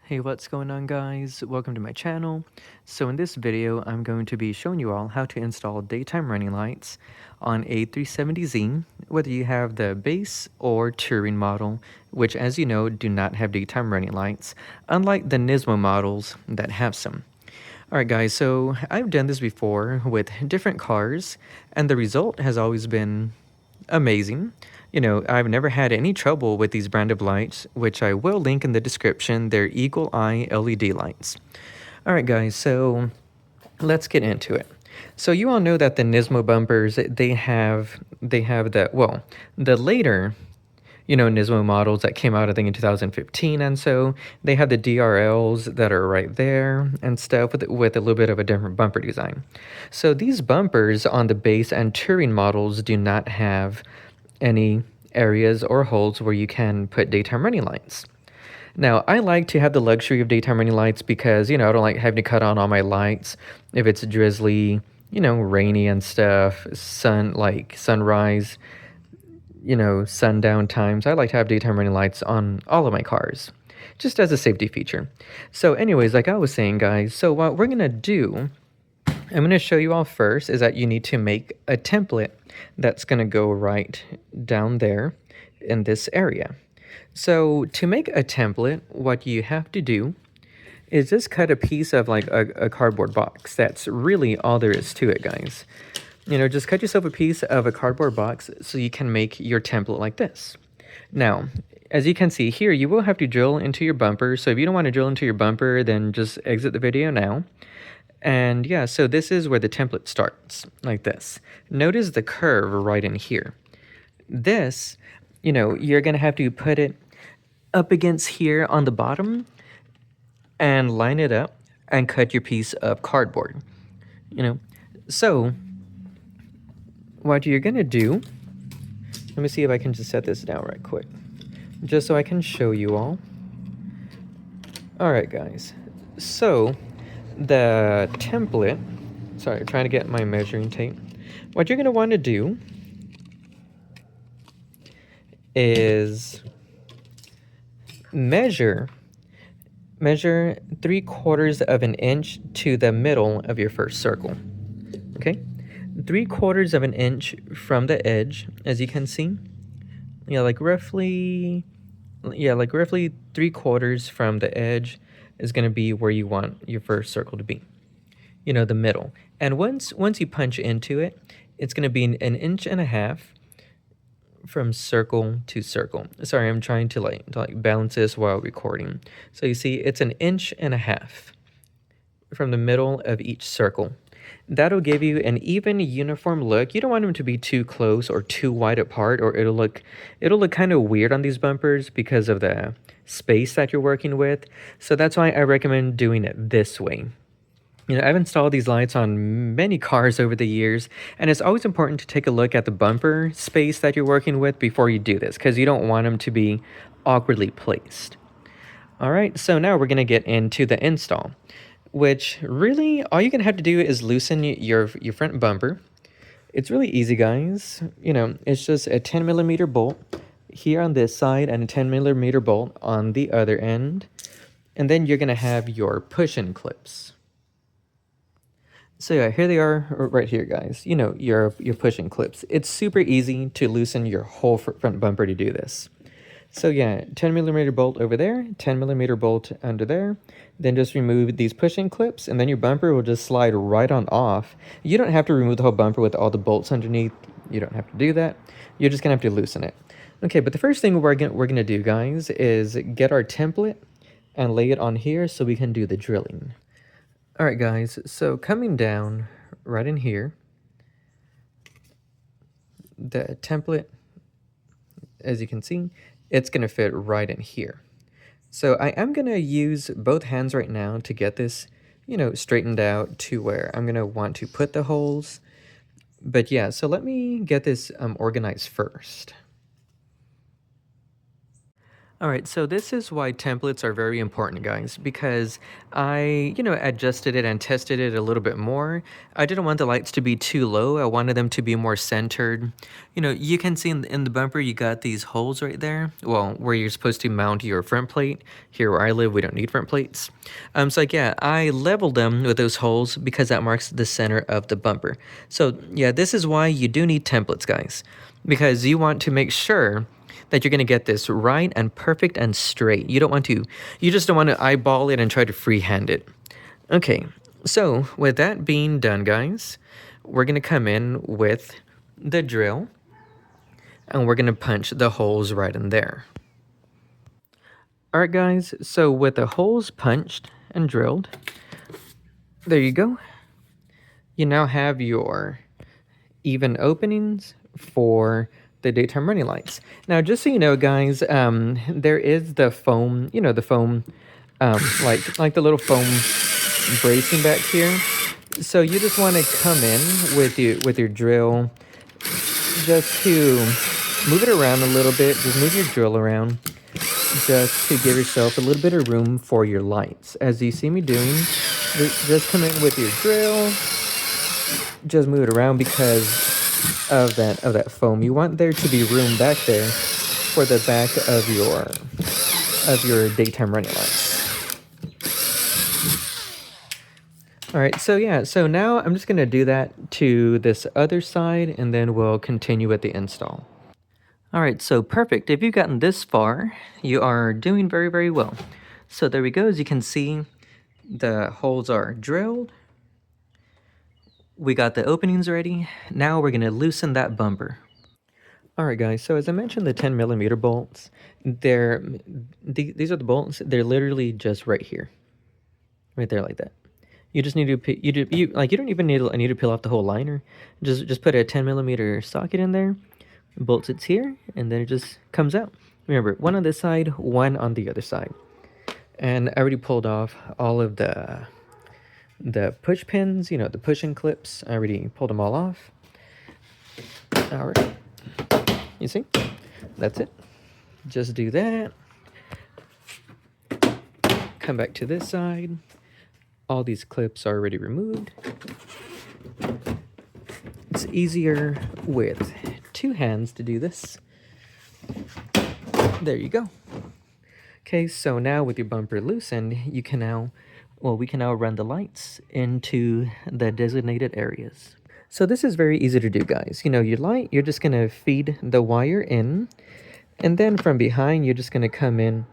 Hey, what's going on, guys? Welcome to my channel. So in this video, I'm going to be showing you all how to install daytime running lights on a 370Z, whether you have the base or touring model, which, as you know, do not have daytime running lights, unlike the Nismo models that have some. Alright guys, so I've done this before with different cars, and the result has always been amazing. You know, I've never had any trouble with these brand of lights, which I will link in the description. They're Eagle Eye LED lights. Alright guys, so let's get into it. So you all know that the Nismo bumpers, they have the later Nismo models that came out, I think, in 2015, and so they have the DRLs that are right there and stuff with a little bit of a different bumper design. So these bumpers on the base and touring models do not have any areas or holes where you can put daytime running lights. Now, I like to have the luxury of daytime running lights because, I don't like having to cut on all my lights if it's drizzly, rainy and stuff, sunrise, sundown times. I like to have daytime running lights on all of my cars, just as a safety feature. So anyways, like I was saying, guys, so what we're going to do, I'm going to show you all first, is that you need to make a template that's going to go right down there in this area. So to make a template, what you have to do is just cut a piece of like a cardboard box. That's really all there is to it, guys. Just cut yourself a piece of a cardboard box so you can make your template like this. Now, as you can see here, you will have to drill into your bumper. So if you don't want to drill into your bumper, then just exit the video now. And yeah, so this is where the template starts, like this. Notice the curve right in here. This, you're going to have to put it up against here on the bottom and line it up and cut your piece of cardboard. So what you're going to do, let me see if I can just set this down right quick, just so I can show you all. All right, guys. So the template, sorry, trying to get my measuring tape. What you're going to want to do is measure 3/4 of an inch to the middle of your first circle. Okay, 3/4 of an inch from the edge, as you can see. Like roughly 3/4 from the edge is going to be where you want your first circle to be. The middle. And once you punch into it, it's going to be an 1.5 inches from circle to circle. Sorry, I'm trying to like balance this while recording. So you see, it's 1.5 inches from the middle of each circle. That'll give you an even, uniform look. You don't want them to be too close or too wide apart, or it'll look kind of weird on these bumpers because of the space that you're working with. So that's why I recommend doing it this way. I've installed these lights on many cars over the years, and it's always important to take a look at the bumper space that you're working with before you do this, because you don't want them to be awkwardly placed. All right, so now we're going to get into the install, which really all you're going to have to do is loosen your front bumper. It's really easy, guys. It's just a 10mm bolt here on this side and a 10mm bolt on the other end. And then you're going to have your push-in clips. So yeah, here they are right here, guys. Your push-in clips. It's super easy to loosen your whole front bumper to do this. So yeah, 10mm bolt over there, 10mm bolt under there. Then just remove these push-in clips, and then your bumper will just slide right on off. You don't have to remove the whole bumper with all the bolts underneath. You don't have to do that. You're just gonna have to loosen it. Okay, but the first thing we're gonna do, guys, is get our template and lay it on here so we can do the drilling. All right, guys, so coming down right in here, the template, as you can see, it's going to fit right in here. So I am going to use both hands right now to get this, straightened out to where I'm going to want to put the holes. But yeah, so let me get this organized first. All right, so this is why templates are very important, guys, because I, adjusted it and tested it a little bit more. I didn't want the lights to be too low. I wanted them to be more centered. You can see in the bumper, you got these holes right there. Well, where you're supposed to mount your front plate. Here where I live, we don't need front plates. So like, yeah, I leveled them with those holes because that marks the center of the bumper. So yeah, this is why you do need templates, guys, because you want to make sure that you're going to get this right and perfect and straight. You just don't want to eyeball it and try to freehand it. Okay, so with that being done, guys, we're going to come in with the drill and we're going to punch the holes right in there. All right, guys, so with the holes punched and drilled, there you go. You now have your even openings for the daytime running lights. Now, just so you know, guys, there is the foam, the foam, like the little foam bracing back here. So you just want to come in with your drill, just to move it around a little bit. Just move your drill around, just to give yourself a little bit of room for your lights. As you see me doing, just come in with your drill. Just move it around because of that foam. You want there to be room back there for the back of your daytime running lights. All right, so yeah, so now I'm just gonna do that to this other side and then we'll continue with the install. All right, so perfect. If you've gotten this far, you are doing very, very well. So there we go. As you can see, the holes are drilled. We got the openings ready. Now we're gonna loosen that bumper. All right, guys, so as I mentioned, the 10mm bolts, these are the bolts. They're literally just right here, right there like that. You just need to, you don't even need to peel off the whole liner. Just put a 10mm socket in there, bolts it's here, and then it just comes out. Remember, one on this side, one on the other side. And I already pulled off all of the push pins, the pushing clips. I already pulled them all off. All right, you see, that's it. Just do that. Come back to this side. All these clips are already removed. It's easier with two hands to do this. There you go. Okay, so now with your bumper loosened, we can now run the lights into the designated areas. So this is very easy to do, guys. Your light, you're just gonna feed the wire in, and then from behind, you're just gonna come in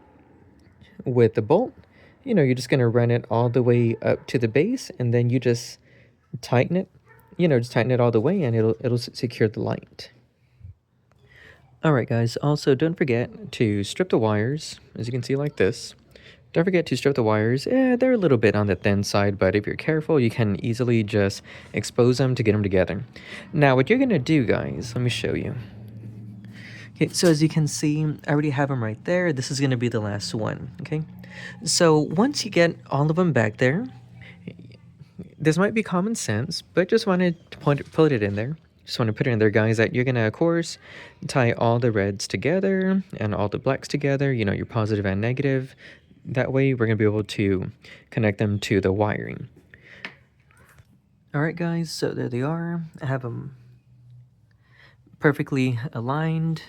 with the bolt. You're just gonna run it all the way up to the base, and then you just tighten it. Just tighten it all the way, and it'll secure the light. All right, guys, also don't forget to strip the wires, as you can see like this. Don't forget to strip the wires. They're a little bit on the thin side, but if you're careful, you can easily just expose them to get them together. Now, what you're gonna do, guys, let me show you. Okay, so as you can see, I already have them right there. This is gonna be the last one, okay? So once you get all of them back there, this might be common sense, but just wanted to put it in there. Just want to put it in there, guys, that you're going to, of course, tie all the reds together and all the blacks together, your positive and negative. That way, we're going to be able to connect them to the wiring. All right, guys, so there they are. I have them perfectly aligned.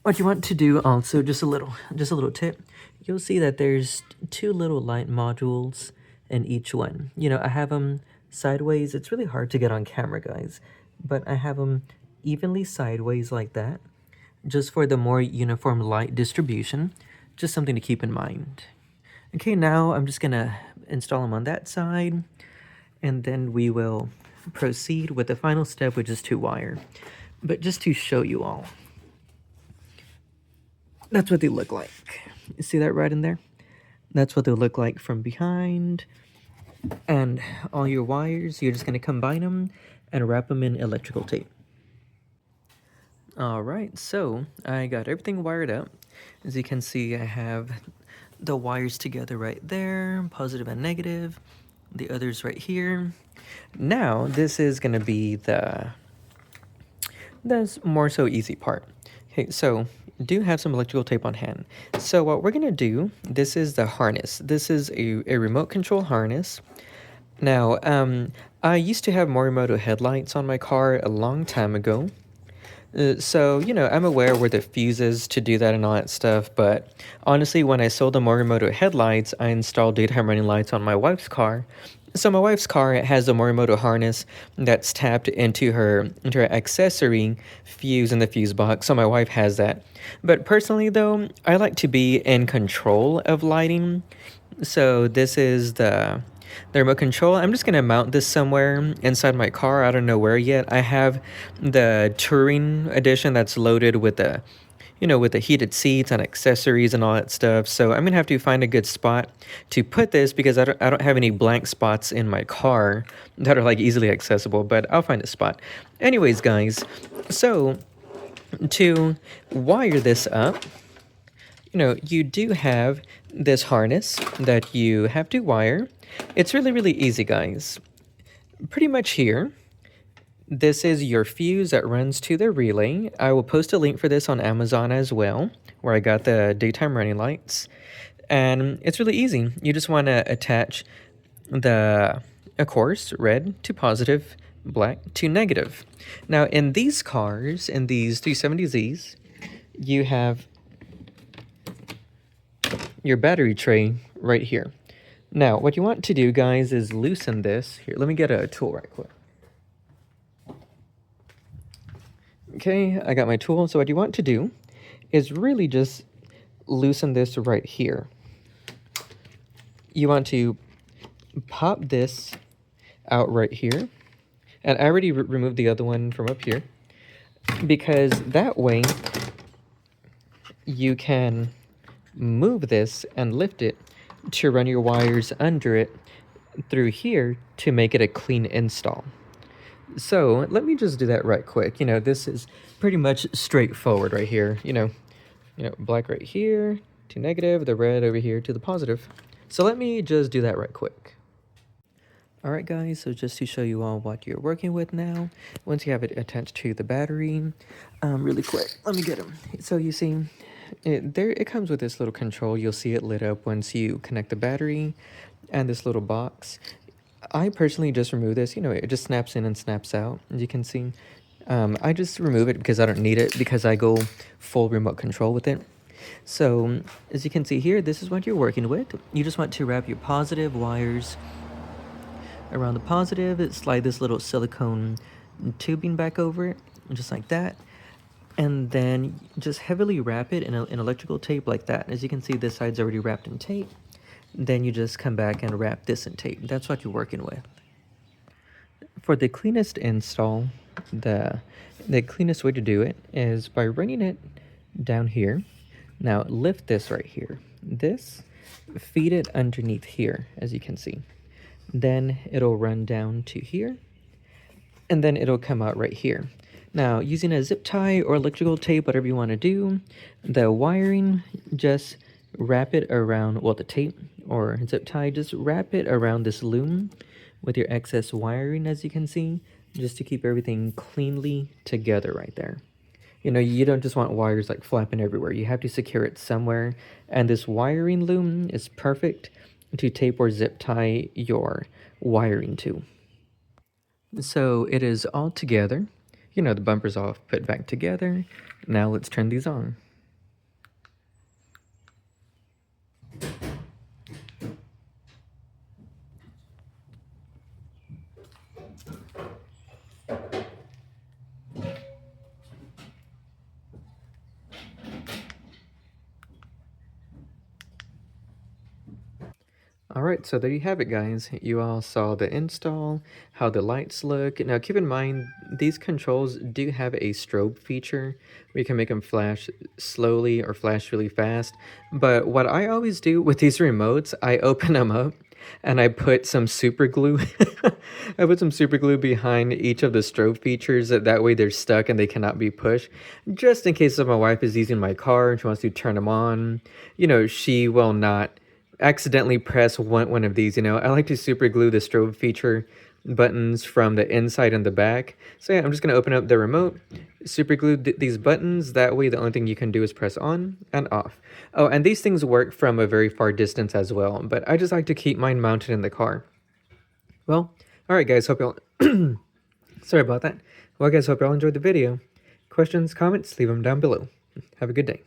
What you want to do also, just a little tip, you'll see that there's two little light modules in each one. I have them sideways. It's really hard to get on camera, guys, but I have them evenly sideways like that, just for the more uniform light distribution. Just something to keep in mind. Okay, now I'm just gonna install them on that side, and then we will proceed with the final step, which is to wire. But just to show you all, that's what they look like. You see that right in there? That's what they'll look like from behind. And all your wires, you're just going to combine them and wrap them in electrical tape. All right, so I got everything wired up. As you can see, I have the wires together right there, positive and negative. The others right here. Now, this is going to be the more so easy part. Okay, so do have some electrical tape on hand. So what we're gonna do, this is the harness. This is a remote control harness. Now, I used to have Morimoto headlights on my car a long time ago. So, I'm aware where the fuse is to do that and all that stuff, but honestly, when I sold the Morimoto headlights, I installed daytime running lights on my wife's car. So my wife's car has a Morimoto harness that's tapped into her accessory fuse in the fuse box, so my wife has that. But personally though, I like to be in control of lighting. So this is the remote control. I'm just gonna mount this somewhere inside my car. I don't know where yet. I have the Touring edition that's loaded with the heated seats and accessories and all that stuff. So I'm gonna have to find a good spot to put this because I don't have any blank spots in my car that are like easily accessible, but I'll find a spot. Anyways, guys, so to wire this up, you do have this harness that you have to wire. It's really, really easy, guys. Pretty much here, this is your fuse that runs to the relay. I will post a link for this on Amazon as well, where I got the daytime running lights. And it's really easy. You just want to attach of course, red to positive, black to negative. Now, in these cars, in these 370Zs, you have your battery tray right here. Now, what you want to do, guys, is loosen this. Here, let me get a tool right quick. Okay, I got my tool. So what you want to do is really just loosen this right here. You want to pop this out right here. And I already removed the other one from up here, because that way you can move this and lift it to run your wires under it through here to make it a clean install. So let me just do that right quick. This is pretty much straightforward right here. Black right here to negative, the red over here to the positive. So let me just do that right quick. All right, guys, so just to show you all what you're working with now, once you have it attached to the battery, really quick, let me get them. So you see, it comes with this little control. You'll see it lit up once you connect the battery and this little box. I personally just remove this. It just snaps in and snaps out, as you can see. I just remove it because I don't need it, because I go full remote control with it. So as you can see here, this is what you're working with. You just want to wrap your positive wires around the positive, slide this little silicone tubing back over it, just like that. And then just heavily wrap it in electrical tape like that. As you can see, this side's already wrapped in tape. Then you just come back and wrap this in tape. That's what you're working with. For the cleanest install, the cleanest way to do it is by running it down here. Now lift this right here. This, feed it underneath here, as you can see. Then it'll run down to here, and then it'll come out right here. Now, using a zip tie or electrical tape, whatever you want to do, the wiring, just wrap it around, well, the tape or zip tie, just wrap it around this loom with your excess wiring, as you can see, just to keep everything cleanly together right there. You don't just want wires like flapping everywhere. You have to secure it somewhere, and this wiring loom is perfect to tape or zip tie your wiring to. So it is all together. The bumper's all put back together. Now let's turn these on. All right, so there you have it, guys. You all saw the install, how the lights look. Now, keep in mind, these controls do have a strobe feature where you can make them flash slowly or flash really fast. But what I always do with these remotes, I open them up and I put some super glue. I put some super glue behind each of the strobe features. That way they're stuck and they cannot be pushed. Just in case if my wife is using my car and she wants to turn them on, she will not accidentally press one of these. I like to super glue the strobe feature buttons from the inside and the back. So yeah, I'm just going to open up the remote, super glue these buttons. That way the only thing you can do is press on and off. Oh, and these things work from a very far distance as well, but I just like to keep mine mounted in the car. Well, alright guys, hope y'all... Sorry about that. Well guys, hope y'all enjoyed the video. Questions, comments, leave them down below. Have a good day.